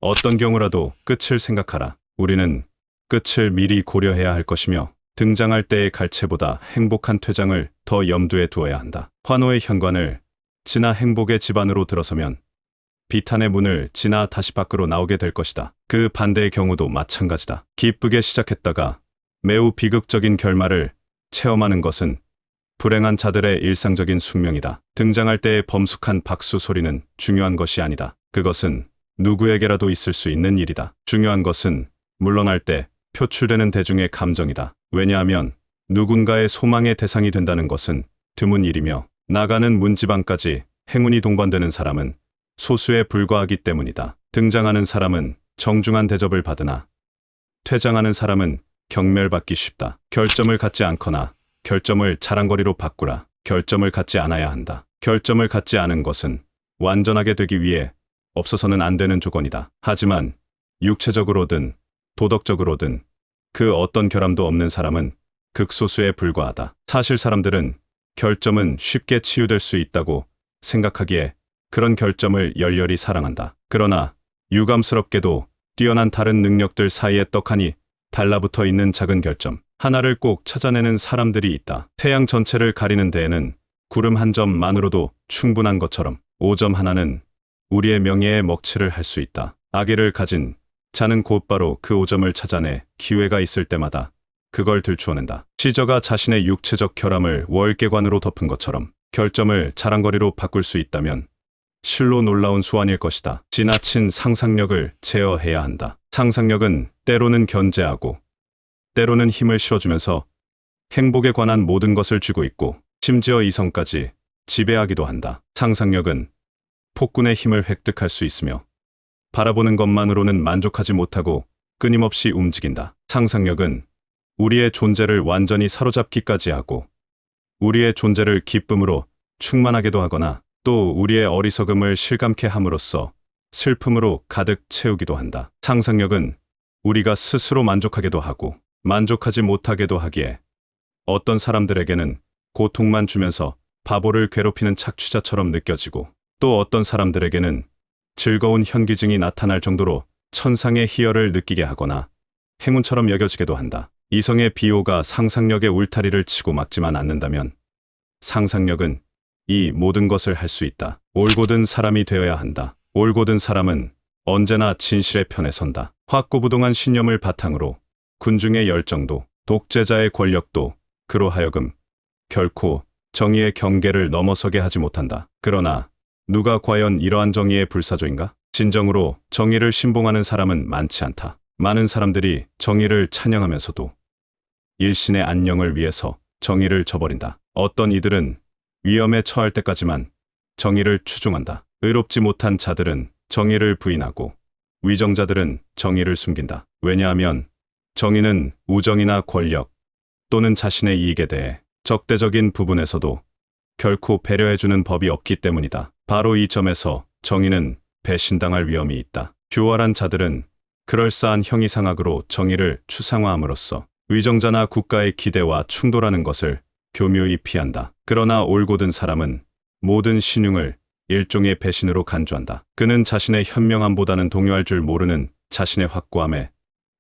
어떤 경우라도 끝을 생각하라. 우리는 끝을 미리 고려해야 할 것이며 등장할 때의 갈채보다 행복한 퇴장을 더 염두에 두어야 한다. 환호의 현관을 지나 행복의 집 안으로 들어서면 비탄의 문을 지나 다시 밖으로 나오게 될 것이다. 그 반대의 경우도 마찬가지다. 기쁘게 시작했다가 매우 비극적인 결말을 체험하는 것은 불행한 자들의 일상적인 숙명이다. 등장할 때의 범숙한 박수 소리는 중요한 것이 아니다. 그것은 누구에게라도 있을 수 있는 일이다. 중요한 것은 물러날 때 표출되는 대중의 감정이다. 왜냐하면 누군가의 소망의 대상이 된다는 것은 드문 일이며 나가는 문지방까지 행운이 동반되는 사람은 소수에 불과하기 때문이다. 등장하는 사람은 정중한 대접을 받으나 퇴장하는 사람은 경멸받기 쉽다. 결점을 갖지 않거나 결점을 자랑거리로 바꾸라. 결점을 갖지 않아야 한다. 결점을 갖지 않은 것은 완전하게 되기 위해 없어서는 안 되는 조건이다. 하지만 육체적으로든 도덕적으로든 그 어떤 결함도 없는 사람은 극소수에 불과하다. 사실 사람들은 결점은 쉽게 치유될 수 있다고 생각하기에 그런 결점을 열렬히 사랑한다. 그러나 유감스럽게도 뛰어난 다른 능력들 사이에 떡하니 달라붙어 있는 작은 결점 하나를 꼭 찾아내는 사람들이 있다. 태양 전체를 가리는 데에는 구름 한 점만으로도 충분한 것처럼 5점 하나는 우리의 명예에 먹칠을 할 수 있다. 아기를 가진 자는 곧바로 그 5점을 찾아내 기회가 있을 때마다 그걸 들추어낸다. 시저가 자신의 육체적 결함을 월계관으로 덮은 것처럼 결점을 자랑거리로 바꿀 수 있다면 실로 놀라운 수완일 것이다. 지나친 상상력을 제어해야 한다. 상상력은 때로는 견제하고 때로는 힘을 실어주면서 행복에 관한 모든 것을 쥐고 있고 심지어 이성까지 지배하기도 한다. 상상력은 폭군의 힘을 획득할 수 있으며 바라보는 것만으로는 만족하지 못하고 끊임없이 움직인다. 상상력은 우리의 존재를 완전히 사로잡기까지 하고 우리의 존재를 기쁨으로 충만하게도 하거나 또 우리의 어리석음을 실감케 함으로써 슬픔으로 가득 채우기도 한다. 상상력은 우리가 스스로 만족하게도 하고 만족하지 못하게도 하기에 어떤 사람들에게는 고통만 주면서 바보를 괴롭히는 착취자처럼 느껴지고 또 어떤 사람들에게는 즐거운 현기증이 나타날 정도로 천상의 희열을 느끼게 하거나 행운처럼 여겨지기도 한다. 이성의 비호가 상상력의 울타리를 치고 막지만 않는다면 상상력은 이 모든 것을 할 수 있다. 올곧은 사람이 되어야 한다. 올곧은 사람은 언제나 진실의 편에 선다. 확고부동한 신념을 바탕으로 군중의 열정도 독재자의 권력도 그로 하여금 결코 정의의 경계를 넘어서게 하지 못한다. 그러나 누가 과연 이러한 정의의 불사조인가? 진정으로 정의를 신봉하는 사람은 많지 않다. 많은 사람들이 정의를 찬양하면서도 일신의 안녕을 위해서 정의를 저버린다. 어떤 이들은 위험에 처할 때까지만 정의를 추종한다. 의롭지 못한 자들은 정의를 부인하고 위정자들은 정의를 숨긴다. 왜냐하면 정의는 우정이나 권력 또는 자신의 이익에 대해 적대적인 부분에서도 결코 배려해주는 법이 없기 때문이다. 바로 이 점에서 정의는 배신당할 위험이 있다. 교활한 자들은 그럴싸한 형이상학으로 정의를 추상화함으로써 위정자나 국가의 기대와 충돌하는 것을 교묘히 피한다. 그러나 올곧은 사람은 모든 신용을 일종의 배신으로 간주한다. 그는 자신의 현명함보다는 동요할 줄 모르는 자신의 확고함에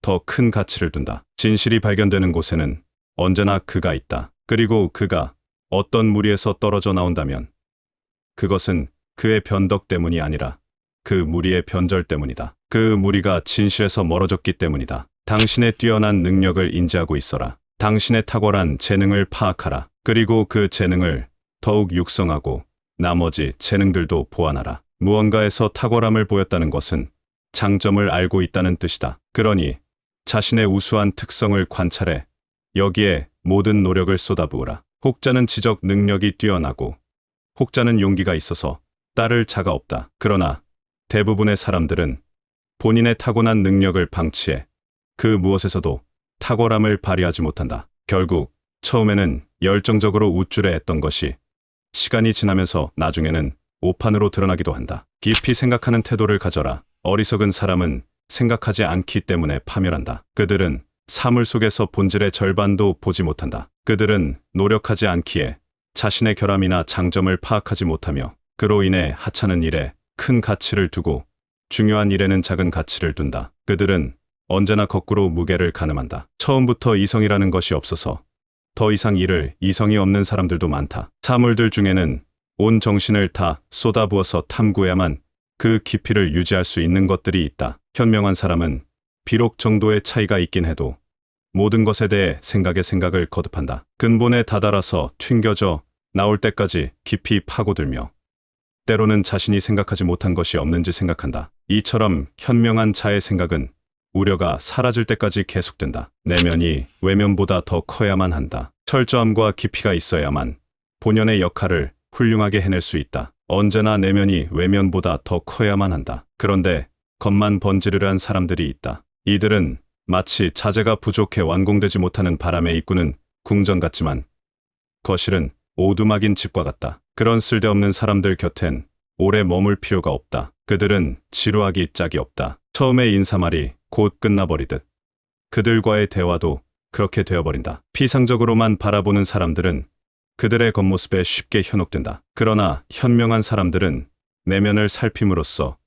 더 큰 가치를 둔다. 진실이 발견되는 곳에는 언제나 그가 있다. 그리고 그가 어떤 무리에서 떨어져 나온다면 그것은 그의 변덕 때문이 아니라 그 무리의 변절 때문이다. 그 무리가 진실에서 멀어졌기 때문이다. 당신의 뛰어난 능력을 인지하고 있어라. 당신의 탁월한 재능을 파악하라. 그리고 그 재능을 더욱 육성하고 나머지 재능들도 보완하라. 무언가에서 탁월함을 보였다는 것은 장점을 알고 있다는 뜻이다. 그러니 자신의 우수한 특성을 관찰해 여기에 모든 노력을 쏟아부으라. 혹자는 지적 능력이 뛰어나고 혹자는 용기가 있어서 따를 자가 없다. 그러나 대부분의 사람들은 본인의 타고난 능력을 방치해 그 무엇에서도 탁월함을 발휘하지 못한다. 결국 처음에는 열정적으로 우쭐해 했던 것이 시간이 지나면서 나중에는 오판으로 드러나기도 한다. 깊이 생각하는 태도를 가져라. 어리석은 사람은 생각하지 않기 때문에 파멸한다. 그들은 사물 속에서 본질의 절반도 보지 못한다. 그들은 노력하지 않기에 자신의 결함이나 장점을 파악하지 못하며 그로 인해 하찮은 일에 큰 가치를 두고 중요한 일에는 작은 가치를 둔다. 그들은 언제나 거꾸로 무게를 가늠한다. 처음부터 이성이라는 것이 없어서 더 이상 잃을 이성이 없는 사람들도 많다. 사물들 중에는 온 정신을 다 쏟아부어서 탐구해야만 그 깊이를 유지할 수 있는 것들이 있다. 현명한 사람은 비록 정도의 차이가 있긴 해도 모든 것에 대해 생각을 거듭한다. 근본에 다다라서 튕겨져 나올 때까지 깊이 파고들며 때로는 자신이 생각하지 못한 것이 없는지 생각한다. 이처럼 현명한 자의 생각은 우려가 사라질 때까지 계속된다. 내면이 외면보다 더 커야만 한다. 철저함과 깊이가 있어야만 본연의 역할을 훌륭하게 해낼 수 있다. 언제나 내면이 외면보다 더 커야만 한다. 그런데 겉만 번지르르한 사람들이 있다. 이들은 마치 자재가 부족해 완공되지 못하는 바람에 이끄는 궁전 같지만 거실은 오두막인 집과 같다. 그런 쓸데없는 사람들 곁엔 오래 머물 필요가 없다. 그들은 지루하기 짝이 없다. 처음의 인사말이 곧 끝나버리듯 그들과의 대화도 그렇게 되어버린다. 피상적으로만 바라보는 사람들은 그들의 겉모습에 쉽게 현혹된다. 그러나 현명한 사람들은 내면을 살핌으로써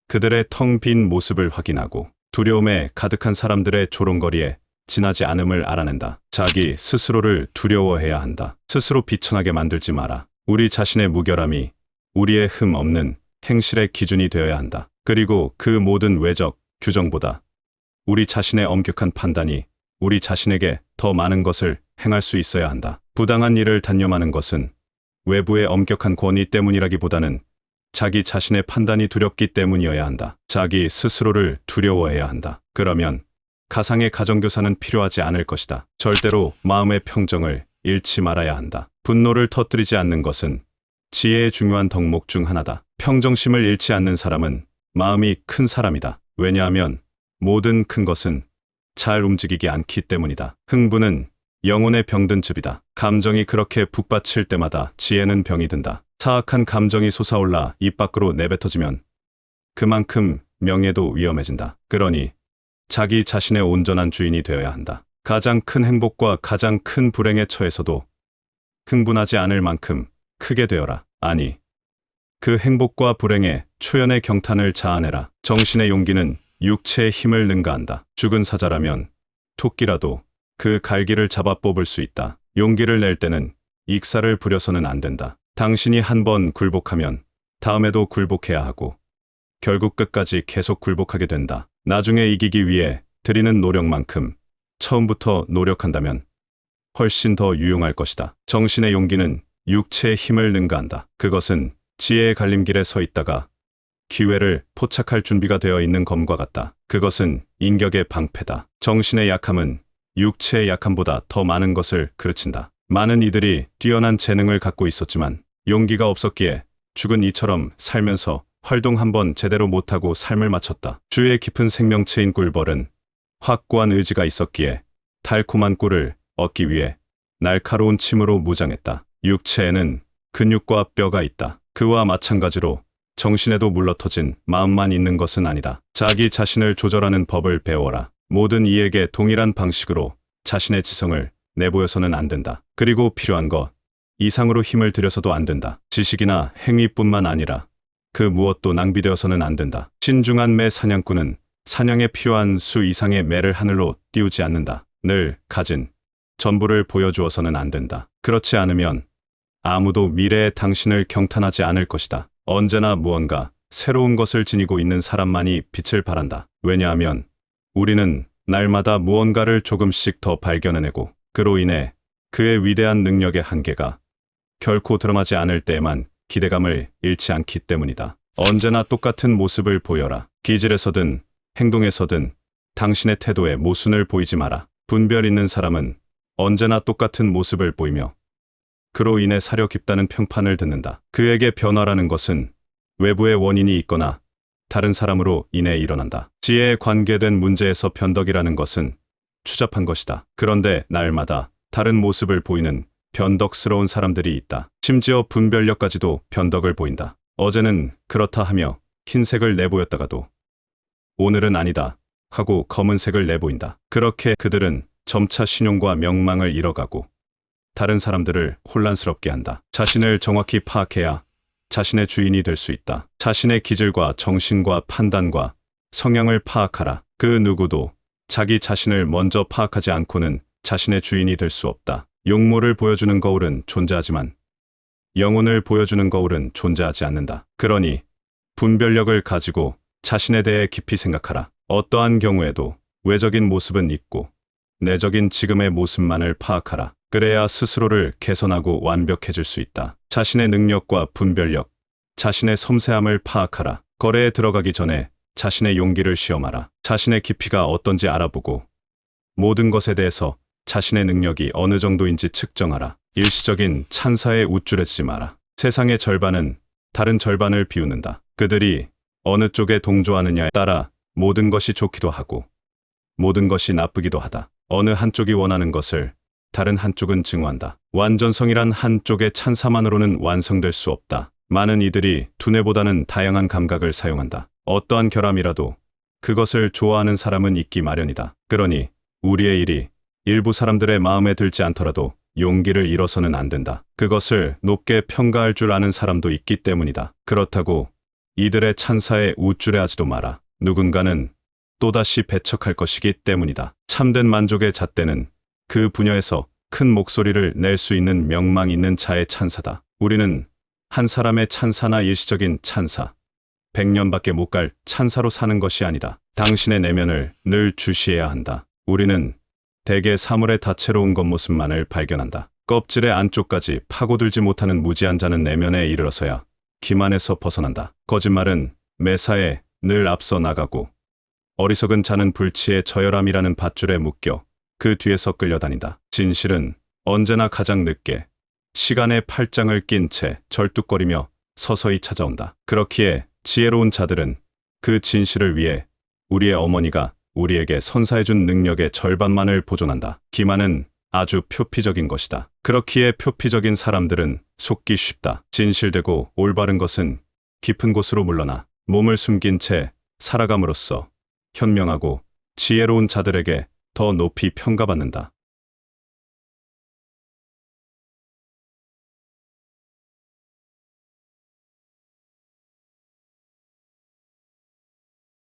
그들의 텅 빈 모습을 확인하고 두려움에 가득한 사람들의 조롱거리에 지나지 않음을 알아낸다. 자기 스스로를 두려워해야 한다. 스스로 비천하게 만들지 마라. 우리 자신의 무결함이 우리의 흠 없는 행실의 기준이 되어야 한다. 그리고 그 모든 외적 규정보다 우리 자신의 엄격한 판단이 우리 자신에게 더 많은 것을 행할 수 있어야 한다. 부당한 일을 단념하는 것은 외부의 엄격한 권위 때문이라기보다는 자기 자신의 판단이 두렵기 때문이어야 한다. 자기 스스로를 두려워해야 한다. 그러면 가상의 가정교사는 필요하지 않을 것이다. 절대로 마음의 평정을 잃지 말아야 한다. 분노를 터뜨리지 않는 것은 지혜의 중요한 덕목 중 하나다. 평정심을 잃지 않는 사람은 마음이 큰 사람이다. 왜냐하면 모든 큰 것은 잘 움직이지 않기 때문이다. 흥분은 영혼의 병든 즙이다. 감정이 그렇게 북받칠 때마다 지혜는 병이 든다. 사악한 감정이 솟아올라 입 밖으로 내뱉어지면 그만큼 명예도 위험해진다. 그러니 자기 자신의 온전한 주인이 되어야 한다. 가장 큰 행복과 가장 큰 불행에 처해서도 흥분하지 않을 만큼 크게 되어라. 아니, 그 행복과 불행에 초연의 경탄을 자아내라. 정신의 용기는 육체의 힘을 능가한다. 죽은 사자라면 토끼라도 그 갈기를 잡아 뽑을 수 있다. 용기를 낼 때는 익사를 부려서는 안 된다. 당신이 한 번 굴복하면 다음에도 굴복해야 하고 결국 끝까지 계속 굴복하게 된다. 나중에 이기기 위해 들이는 노력만큼 처음부터 노력한다면 훨씬 더 유용할 것이다. 정신의 용기는 육체의 힘을 능가한다. 그것은 지혜의 갈림길에 서 있다가 기회를 포착할 준비가 되어 있는 검과 같다. 그것은 인격의 방패다. 정신의 약함은 육체의 약함보다 더 많은 것을 그르친다. 많은 이들이 뛰어난 재능을 갖고 있었지만 용기가 없었기에 죽은 이처럼 살면서 활동 한번 제대로 못하고 삶을 마쳤다. 주의 깊은 생명체인 꿀벌은 확고한 의지가 있었기에 달콤한 꿀을 얻기 위해 날카로운 침으로 무장했다. 육체에는 근육과 뼈가 있다. 그와 마찬가지로 정신에도 물러터진 마음만 있는 것은 아니다. 자기 자신을 조절하는 법을 배워라. 모든 이에게 동일한 방식으로 자신의 지성을 내보여서는 안 된다. 그리고 필요한 것 이상으로 힘을 들여서도 안 된다. 지식이나 행위뿐만 아니라 그 무엇도 낭비되어서는 안 된다. 신중한 매 사냥꾼은 사냥에 필요한 수 이상의 매를 하늘로 띄우지 않는다. 늘 가진 전부를 보여주어서는 안 된다. 그렇지 않으면 아무도 미래의 당신을 경탄하지 않을 것이다. 언제나 무언가 새로운 것을 지니고 있는 사람만이 빛을 발한다. 왜냐하면 우리는 날마다 무언가를 조금씩 더 발견해내고 그로 인해 그의 위대한 능력의 한계가 결코 드러나지 않을 때에만 기대감을 잃지 않기 때문이다. 언제나 똑같은 모습을 보여라. 기질에서든 행동에서든 당신의 태도에 모순을 보이지 마라. 분별 있는 사람은 언제나 똑같은 모습을 보이며 그로 인해 사려 깊다는 평판을 듣는다. 그에게 변화라는 것은 외부의 원인이 있거나 다른 사람으로 인해 일어난다. 지혜에 관계된 문제에서 변덕이라는 것은 추잡한 것이다. 그런데 날마다 다른 모습을 보이는 변덕스러운 사람들이 있다. 심지어 분별력까지도 변덕을 보인다. 어제는 그렇다 하며 흰색을 내보였다가도 오늘은 아니다 하고 검은색을 내보인다. 그렇게 그들은 점차 신용과 명망을 잃어가고 다른 사람들을 혼란스럽게 한다. 자신을 정확히 파악해야 자신의 주인이 될 수 있다. 자신의 기질과 정신과 판단과 성향을 파악하라. 그 누구도 자기 자신을 먼저 파악하지 않고는 자신의 주인이 될 수 없다. 용모를 보여주는 거울은 존재하지만 영혼을 보여주는 거울은 존재하지 않는다. 그러니 분별력을 가지고 자신에 대해 깊이 생각하라. 어떠한 경우에도 외적인 모습은 있고 내적인 지금의 모습만을 파악하라. 그래야 스스로를 개선하고 완벽해질 수 있다. 자신의 능력과 분별력, 자신의 섬세함을 파악하라. 거래에 들어가기 전에 자신의 용기를 시험하라. 자신의 깊이가 어떤지 알아보고 모든 것에 대해서 자신의 능력이 어느 정도인지 측정하라. 일시적인 찬사에 우쭐해지지 마라. 세상의 절반은 다른 절반을 비웃는다. 그들이 어느 쪽에 동조하느냐에 따라 모든 것이 좋기도 하고 모든 것이 나쁘기도 하다. 어느 한쪽이 원하는 것을 다른 한쪽은 증오한다. 완전성이란 한쪽의 찬사만으로는 완성될 수 없다. 많은 이들이 두뇌보다는 다양한 감각을 사용한다. 어떠한 결함이라도 그것을 좋아하는 사람은 있기 마련이다. 그러니 우리의 일이 일부 사람들의 마음에 들지 않더라도 용기를 잃어서는 안 된다. 그것을 높게 평가할 줄 아는 사람도 있기 때문이다. 그렇다고 이들의 찬사에 우쭐해하지도 마라. 누군가는 또다시 배척할 것이기 때문이다. 참된 만족의 잣대는 그 분야에서 큰 목소리를 낼 수 있는 명망 있는 자의 찬사다. 우리는 한 사람의 찬사나 일시적인 찬사, 100년밖에 못 갈 찬사로 사는 것이 아니다. 당신의 내면을 늘 주시해야 한다. 우리는 대개 사물의 다채로운 겉모습만을 발견한다. 껍질의 안쪽까지 파고들지 못하는 무지한 자는 내면에 이르러서야 기만에서 벗어난다. 거짓말은 매사에 늘 앞서 나가고 어리석은 자는 불치의 저열함이라는 밧줄에 묶여 그 뒤에서 끌려다닌다. 진실은 언제나 가장 늦게 시간의 팔짱을 낀 채 절뚝거리며 서서히 찾아온다. 그렇기에 지혜로운 자들은 그 진실을 위해 우리의 어머니가 우리에게 선사해준 능력의 절반만을 보존한다. 기만은 아주 표피적인 것이다. 그렇기에 표피적인 사람들은 속기 쉽다. 진실되고 올바른 것은 깊은 곳으로 물러나 몸을 숨긴 채 살아감으로써 현명하고 지혜로운 자들에게 더 높이 평가받는다.